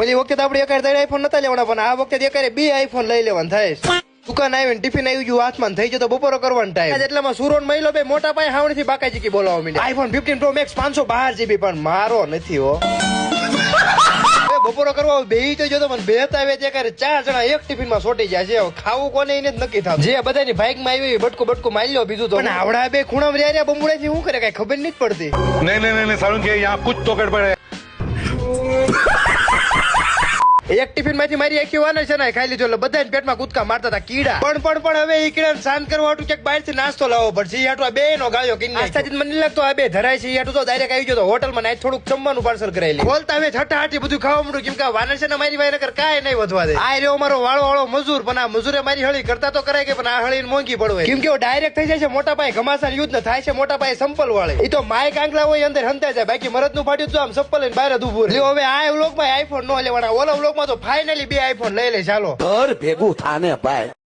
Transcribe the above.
ઓલી વખતે આપણે એક આઈફોન નતા લેવાના પણ આ વખતે એક 2 આઈફોન લઈ લેવાના થાય. દુકાન આવીને ટિફિન આવી ગયું હાથમાં થઈ જતો બપોરો કરવાનો ટાઈમ એટલામાં સુરોન મહિલો બે મોટા પાયે હાવણીથી બાકાજી કી બોલાવવા માંડ્યા. આઈફોન 15 પ્રો મેક્સ 512 GB પણ મારો નથી હો. બપોરો કરવા બેહી તો જતો પણ બેહતા આવે ત્યારે 4 જણા એક ટિફિન માં સોટી જાય છે. ખાવું કોને એને જ નક્કી થતું. જે બધાની બાઇક માં આવી બટકું મારી લો બીજું તો પણ આવડા બે ખૂણા રહ્યા બમુડે થી શું કરે કઈ ખબર નથી પડતી. नहीं सारुण के यहाँ कुछ तो गड़बड़ है. એક ટિફિન માંથી મારી આખી વાને છે ને ખાઈ લીધો એટલે બધા પેટમાં કૂદકા મારતા હતા કીડા. પણ હવે એ કીડા શાંત કરવા હાટુ ક્યાંક બહાર થી નાસ્તો લાવવો પડશે. એ હાટુ આ બે નો ગાયો કિન્ને આસ્તાજી મને નહીં લાગતો આ બે ધરાય છે. એ હાટુ તો ડાયરેક્ટ આવી ગયો હોટલ માં નાઈ થોડુંક જમવાનું પાર્સલ કરાયેલી બોલતા હવે છઠ્ઠાહાટી બધું ખાવા મળ્યું કેમ કે વાનર છે ને મારી વાય નકર કાંઈ નહીં વધવા દે. આ રહ્યો મારો વાળો મજૂર પણ આ મજૂરે મારી હળી કરતા તો કરાય કે પણ આ હળી મોંઘી પડવે કેમ કે ડાયરેક્ટ થઈ જાય છે મોટા પાયે ઘમાસાન યુદ્ધ ને થાય છે મોટા પાયે સંપલ વાળે. એ તો માય કાંકલા હોય અંદર હંતાય જાય બાકી મરદ નું ફાટ્યું તો આમ સંપલ લઈને બહાર જ ઉભું રહે. હવે આ વ્લોગ માં આઈફોન નો લેવાના ઓલા વ્લોગ માં તો ફાઇનલી 2 આઈફોન લઈ લે ચાલો ઘર ભેગું થાને ભાઈ.